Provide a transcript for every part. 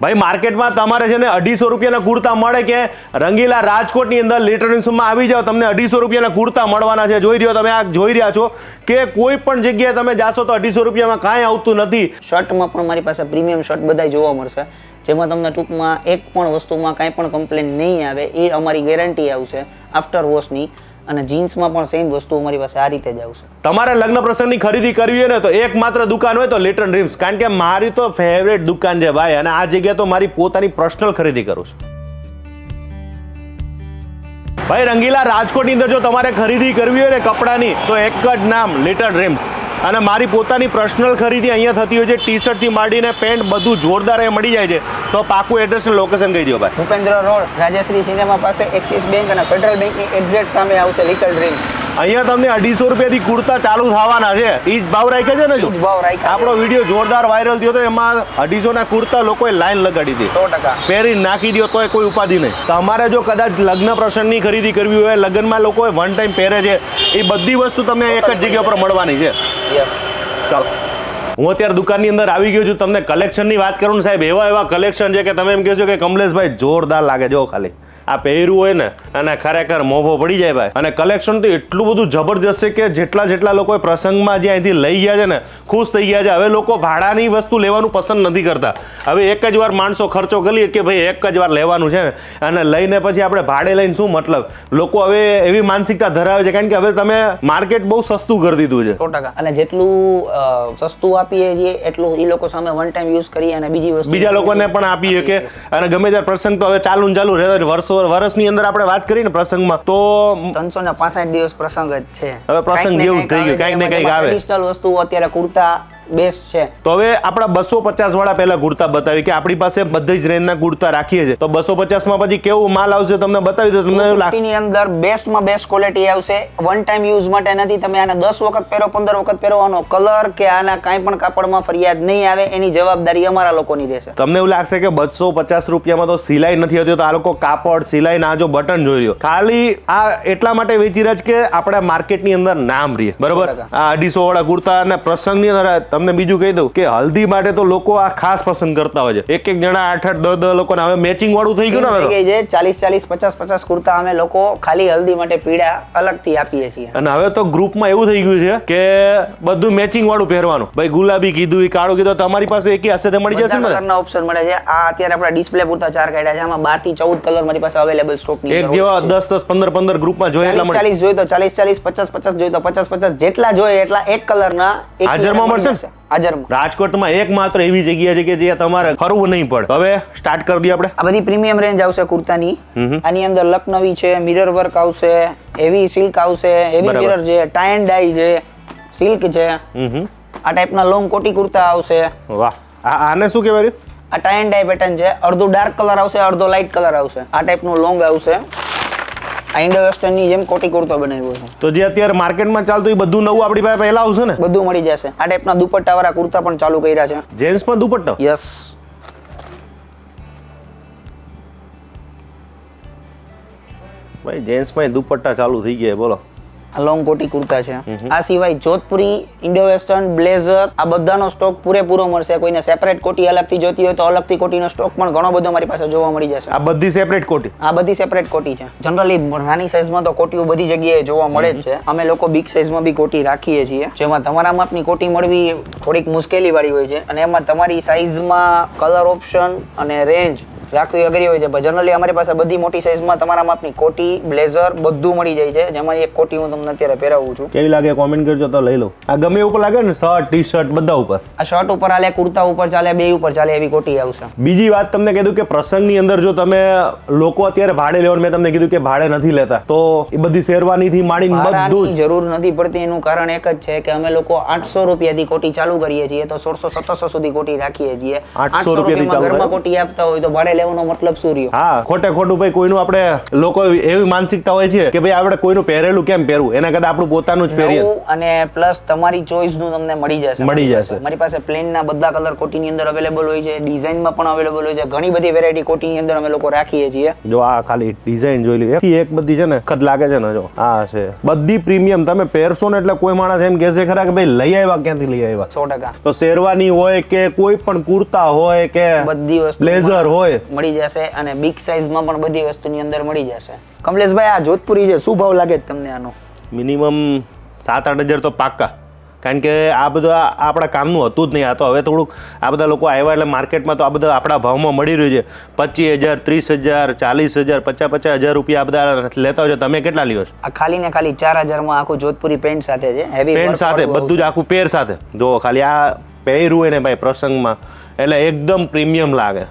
ભાઈ માર્કેટમાં તમારે છે ને 250 રૂપિયાના કુર્તા મળે કે રંગીલા રાજકોટની અંદર લિટરન્સમાં આવી જાઓ, તમને 250 રૂપિયાના કુર્તા મળવાના છે. જોઈ રહ્યો તમે, આ જોઈ રહ્યા છો કે કોઈ પણ જગ્યાએ તમે જાશો તો 250 રૂપિયામાં કાંઈ આવતું નથી. શર્ટમાં પણ મારી પાસે પ્રીમિયમ શર્ટ બધા જોવા મળશે, જેમાં તમને ટૂંકમાં એક પણ વસ્તુમાં કાંઈ પણ કમ્પ્લેન નહીં આવે, એ અમારી ગેરંટી આવશે આફ્ટર વોશની. અને જીન્સમાં પણ સેમ વસ્તુ અમારી પાસે આ રીતે જ આવશે. તમારે લગ્ન પ્રસંગની ખરીદી કરવી હોય ને તો એકમાત્ર દુકાન હોય તો લિટલ ડ્રીમ્સ, કારણ કે મારી તો ફેવરેટ દુકાન છે ભાઈ, અને આ જગ્યા તો મારી પોતાની પર્સનલ ખરીદી કરું છું. ભાઈ રંગીલા રાજકોટની અંદર જો તમારે ખરીદી કરવી હોય ને કપડાની તો એક જ નામ, લિટલ ડ્રીમ્સ. અને મારી પોતાની પર્સનલ ખરીદી અહીંયા થતી હોય છે, ટી શર્ટથી માંડીને પેન્ટ બધું જોરદાર એ મળી જાય છે. તો પાકું એડ્રેસ ને લોકેશન કહી દો ભાઈ. ભૂપેન્દ્ર રોડ, રાજશ્રી સિનેમા પાસે એક્સિસ બેંક અને ફેડરલ બેંકની એક્ઝેક્ટ સામે આવશે લિટલ ડ્રીમ્સ. અહીંયા તમને 250 રૂપિયાથી કુર્તા ચાલુ થવાના છે. એ જ ભાવ રાખ્યા છે ને? ઈ જ ભાવ રાખ્યા. આપણો વિડીયો જોરદાર વાયરલ થયો તો એમાં 250 ના કુર્તા લોકોએ લાઈન લગાડી હતી. 100%. પહેરી નાખી દો તોય કોઈ ઉપાધિ નહીં. તમારે જો કદાચ લગ્ન પ્રસંગની ખરીદી કરવી હોય, લગ્નમાં લોકો વન ટાઈમ પહેરે છે, એ બધી વસ્તુ તમને એક જ જગ્યા પર મળવાની છે. યસ. ચાલો, હું અત્યારે દુકાનની અંદર આવી ગયો છું. તમને કલેક્શનની વાત કરું ને સાહેબ, એવા કલેક્શન છે કે તમે એમ કહેશો કે કમલેશભાઈ જોરદાર લાગે. જો ખાલી આ પહેર્યું હોય ને અને ખરેખર મોભો પડી જાય ભાઈ. અને કલેક્શન તો એટલું બધું જબરજસ્ત છે કે જેટલા લોકો પ્રસંગમાં જે અહીંથી લઈ ગયા છે ને ખુશ થઈ ગયા છે. હવે લોકો ભાડાની વસ્તુ લેવાનું પસંદ નથી કરતા. હવે એક જ વાર માણસો ખર્ચો કરીએ કે ભાઈ એક જ વાર લેવાનું છે ને, અને લઈને પછી આપણે ભાડે લઈને શું મતલબ. લોકો હવે એવી માનસિકતા ધરાવે છે, કારણ કે હવે તમે માર્કેટ બહુ સસ્તું કરી દીધું છે. 100%. અને જેટલું સસ્તું આપીએ છીએ એટલું એ લોકો સામે વન ટાઈમ યુઝ કરીએ અને બીજા લોકોને પણ આપીએ કે. અને ગમે ત્યારે પ્રસંગ તો હવે ચાલુ રહે. વર્ષની અંદર આપણે વાત કરીએ ને પ્રસંગમાં તો 365 દિવસ પ્રસંગ જ છે. હવે પ્રસંગ જેવું થઈ ગયું, કંઈક ને કંઈક આવે. ટ્રેડિશનલ વસ્તુ અત્યારે કુર્તા બેસ્ટ છે. તો હવે આપણા 250 વાળા પહેલા કુર્તા બતાવી કે આપણી પાસે બધી જ રેન્જના કુર્તા રાખીએ છીએ. તો 250 માં પછી કેવું માલ આવશે તમને બતાવી દો. તમને એવું લાગે ની અંદર બેસ્ટમાં બેસ્ટ ક્વોલિટી આવશે. વન ટાઈમ યુઝ માટે નથી. તમે આને 10 વખત પહેરો, 15 વખત પહેરો, આનો કલર કે આના કાંઈ પણ કાપડમાં ફરિયાદ નહીં આવે. એની જવાબદારી અમારા લોકોની રહેશે. તમને એવું લાગશે કે 250 રૂપિયામાં તો સિલાઈ નથી હોતી, તો આ લોકો કાપડ સિલાઈ ના જો બટન જોઈ રહ્યો, ખાલી આ એટલા માટે વેચી રહ્યા છે કે આપણા માર્કેટની અંદર નામ રહે. બરોબર. આ 250 વાળા કુર્તા અને પ્રસંગની અંદર તમને બીજું કહી દઉં કે હલ્દી માટે તો લોકો આ ખાસ પસંદ કરતા હોય છે. એક જણા 8-8, 10 લોકો હવે મેચિંગ વાળું થઈ ગયું ને. 40, 50 કુર્તા અમે લોકો ખાલી હલ્દી માટે પીળા અલગથી આપીએ છીએ. અને હવે તો ગ્રુપમાં એવું થઈ ગયું છે કે બધું મેચિંગ વાળું પહેરવાનું. ભાઈ ગુલાબી કીધું, કાળું કીધું, તમારી પાસે એક હશે તે મળી જશે ને. કલરના ઓપ્શન મળે છે. આ અત્યારે આપણા ડિસ્પ્લે પૂરતા 4 કાઢ્યા છે. આમાં 12 થી 14 કલર મારી પાસે અવેલેબલ સ્ટોક ની. એક જેવા 10, 15 ગ્રુપમાં જોઈએ એટલા મળે. 40 જોઈએ તો 40, 50 જોઈએ તો 50, જેટલા જોઈએ એટલા એક કલરના હાજરમાં મળશે. રાજકોટમાં એકમાત્ર એવી જગ્યા છે કે જ્યાં તમારે ફરવું નહીં પડે. હવે સ્ટાર્ટ કરી દઈએ આપણે. આ બધી પ્રીમિયમ રેન્જ આવશે કુર્તાની. આની અંદર લખનવી છે, મિરર વર્ક આવશે, હેવી સિલ્ક આવશે, હેવી મિરર છે, ટાઈ એન્ડ ડાઈ છે, સિલ્ક છે. આ ટાઈપના લોંગ કોટી કુર્તા આવશે. વાહ, આને શું કહેવાય? આ ટાઈ એન્ડ ડાઈ પેટર્ન છે. અડધો ડાર્ક કલર આવશે, અડધો લાઇટ કલર આવશે. આ ટાઈપનું લોંગ આવશે. આ ઇન્ડો વેસ્ટર્ન ની જેમ કોટી કુર્તો બનાવ્યો છે. તો જે અત્યારે માર્કેટમાં ચાલતું એ બધું નવું આપણી પાસે પહેલા આવશે ને? બધું મળી જશે. આ ટાઈપના દુપટ્ટા વાળા કુર્તા પણ ચાલુ કર્યા છે. જેન્ટ્સમાં દુપટ્ટો? યસ. ભાઈ જેન્ટ્સમાં દુપટ્ટા ચાલુ થઈ ગયા. બોલો. આ લોંગ કોટી કુર્તા છે. આ સિવાય જોધપુરી, ઇન્ડો વેસ્ટર્ન, બ્લેઝર આ બધાનો સ્ટોક પૂરેપૂરો મળશે. કોઈને સેપરેટ કોટી અલગથી જોતી હોય તો અલગથી કોટીનો સ્ટોક પણ ઘણો બધો મારી પાસે જોવા મળી જશે. આ બધી સેપરેટ કોટી? આ બધી સેપરેટ કોટી છે. જનરલી નાની સાઈઝમાં તો કોટીઓ બધી જગ્યાએ જોવા મળે જ છે. અમે લોકો બિગ સાઈઝમાં બી કોટી રાખીએ છીએ, જેમાં તમારા માપની કોટી મળવી થોડીક મુશ્કેલી વાળી હોય છે. અને એમાં તમારી સાઈઝમાં કલર ઓપ્શન અને રેન્જ રાખવી અઘરી હોય છે. પણ જનરલી અમારી પાસે બધી મોટી સાઈઝમાં તમારા માપની કોટી, બ્લેઝર બધું મળી જાય છે. જેમાં એક કોટી હું તમને અત્યારે પહેરાવું છું. કેવી લાગે કોમેન્ટ કરજો તો લઈ લો. આ ગમે ઉપર લાગે ને, શર્ટ, ટી શર્ટ બધા ઉપર. આ શર્ટ ઉપર ચાલે, કુર્તા ઉપર ચાલે, બે ઉપર ચાલે એવી કોટી આવશે. બીજી વાત તમને કીધું કે પ્રસંગની અંદર જો તમે લોકો અત્યારે ભાડે લેવાનું, મેં તમને કીધું કે ભાડે નથી લેતા, તો એ બધી શેરવાનીથી માંડીને બધું જરૂર નથી પડતી. એનું કારણ એક જ છે કે અમે લોકો 800 રૂપિયાથી કોટી ચાલુ કરીએ છીએ, તો 1600-1700 સુધી કોટી રાખીએ છીએ. 800 રૂપિયામાં ઘરમાં કોટી આપતા હોય તો ભાડે લેવાનો મતલબ શું રહ્યો? હા, ખોટે ખોટું ભાઈ કોઈનું આપણે લોકો એવી માનસિકતા હોય છે કે ભાઈ આપણે કોઈનું પહેરેલું કેમ પહેરવું, એના કરતા આપણું પોતાનું જ પહેરીએ. નવું અને પ્લસ તમારી ચોઈસ નું તમને મળી જશે. મારી પાસે પ્લેન ના બધા કલર કોટીની અંદર અવેલેબલ હોય છે, ડિઝાઇનમાં પણ અવેલેબલ હોય છે, ઘણી બધી વેરાયટી કોટીની અંદર અમે લોકો રાખીએ છીએ. જો આ ખાલી ડિઝાઇન જોઈ લી, એક બધી છે ને ખત લાગે છે ને, જો આ છે બધી પ્રીમિયમ. તમે પહેરશો ને એટલે કોઈ માણસ એમ કહેશે ખરા કે ભાઈ લઈ આવ્યા ક્યાંથી લઈ આવ્યા. 100%. તો શેરવાની હોય કે કોઈ પણ કુર્તા હોય કે બધી વસ્તુ બ્લેઝર હોય મળી જશે, અને બિગ સાઇઝમાં પણ બધી વસ્તુની અંદર મળી જશે. કમલેશભાઈ, આ જોધપુરી છે, શું ભાવ લાગે તમને આનો? મિનિમમ 7-8 હજાર તો પાક્કા, કારણ કે આ બધા આપણા કામનું હતું જ નહીં. આ તો હવે થોડુંક આ બધા લોકો આવ્યા એટલે માર્કેટમાં તો આ બધા આપણા ભાવમાં મળી રહ્યું છે. 25,000, 30,000, 40,000, 50,000 રૂપિયા આ બધા લેતા હોય. તમે કેટલા લ્યો છો? આ ખાલી ને ખાલી 4,000 માં આખું જોધપુરી પેન્ટ સાથે છે, હેવી પેન્ટ સાથે બધું જ આખું પેર સાથે. જો ખાલી આ પહેર્યું હોય ને ભાઈ પ્રસંગમાં એટલે એકદમ પ્રીમિયમ લાગે.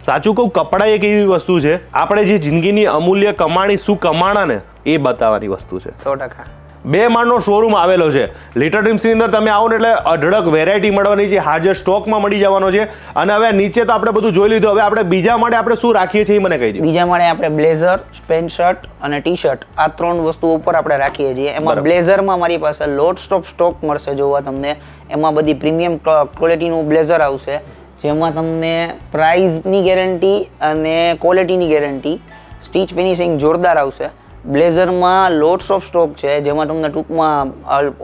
સાચું કહું, કપડાં એક એવી વસ્તુ છે, આપણે જે જિંદગીની અમૂલ્ય કમાણી શું કમાણા ને એ બતાવવાની વસ્તુ છે. 100%. 2 માળનો શોરૂમ આવેલો છે. લિટલ ડ્રીમ્સની અંદર તમે આવો ને એટલે અઢળક વેરાયટી મળવાની છે, હાજર સ્ટોકમાં મળી જવાનો છે. અને હવે નીચે તો આપણે બધું જોઈ લીધું, હવે આપણે બીજા માળે આપણે શું રાખીએ છીએ એ મને કહી દો. બીજા માળે આપણે બ્લેઝર, પેન્ટ શર્ટ અને ટી શર્ટ, આ 3 વસ્તુ ઉપર આપણે રાખીએ છીએ. એમાં બ્લેઝરમાં મારી પાસે લોટ્સ ઓફ સ્ટોક મળશે જોવા તમને. એમાં બધી પ્રીમિયમ ક્વોલિટીનું બ્લેઝર આવશે, જેમાં તમને પ્રાઇઝની ગેરંટી અને ક્વોલિટીની ગેરંટી, સ્ટીચ ફિનિશિંગ જોરદાર આવશે. બ્લેઝરમાં લોટ્સ ઓફ સ્ટોક છે, જેમાં તમને ટૂંકમાં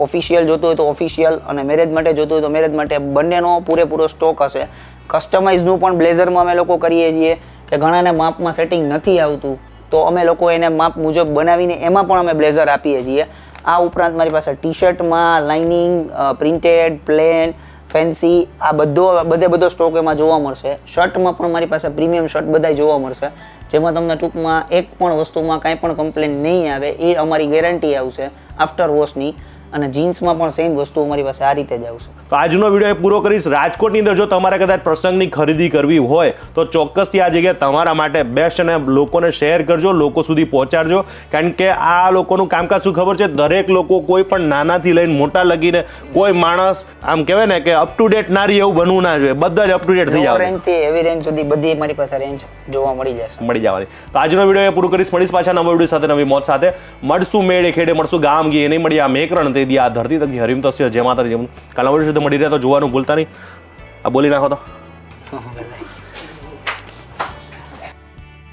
ઓફિશિયલ જોતું હોય તો ઓફિશિયલ અને મેરેજ માટે જોતું હોય તો મેરેજ માટે બંનેનો પૂરેપૂરો સ્ટોક હશે. કસ્ટમાઇઝનું પણ બ્લેઝરમાં અમે લોકો કરીએ છીએ કે ઘણાને માપમાં સેટિંગ નથી આવતું, તો અમે લોકો એને માપ મુજબ બનાવીને એમાં પણ અમે બ્લેઝર આપીએ છીએ. આ ઉપરાંત મારી પાસે ટી શર્ટમાં લાઇનિંગ, પ્રિન્ટેડ, પ્લેન, ફેન્સી, આ બધો સ્ટોક એમાં જોવા મળશે. શર્ટમાં પણ મારી પાસે પ્રીમિયમ શર્ટ બધા જોવા મળશે, જેમાં તમને ટૂંકમાં એક પણ વસ્તુમાં કાંઈ પણ કમ્પ્લેન નહીં આવે, એ અમારી ગેરંટી આવશે આફ્ટર વોશની. અને જીન્સમાં પણ સેમ વસ્તુ અમારી પાસે આ રીતે જ આવશે. તો આજનો વિડીયો પૂરો કરીશ. રાજકોટની અંદર જો તમારે કદાચ પ્રસંગની ખરીદી કરવી હોય તો ચોક્કસથી આ જગ્યા તમારા માટે બેસ્ટ, અને લોકોને શેર કરજો, લોકો સુધી પહોંચાડજો. કારણ કે આ લોકોનું કામકાજ શું ખબર છે, દરેક લોકો કોઈ પણ નાનાથી લઈને મોટા લગીને કોઈ માણસ આમ કહેવાય ને કે અપ ટુ ડેટ નારી એવું બનવું ના જોઈએ, બધા જ અપ ટુ ડેટ થઈ જાય. રેન્જથી હેવી રેન્જ સુધી બધી મારી પાસે રેન્જ જોવા મળી જવાની. તો આજનો વિડીયો પૂરો કરીશ. મળીશ પાછા નવા વિડીયો સાથે, નવી મોજ સાથે. મળશું મેળે ખેડે, મળશું ગામ ગીએ, નહીં મળી આ મેકરણ તે દી આ ધરતી તકી હરિમ તસ્ય જય માતાજી. કાલના વિડીયો સુધી મળી રહ્યા તો જોવાનું ભૂલતા નહીં. આ બોલી નાખો તો.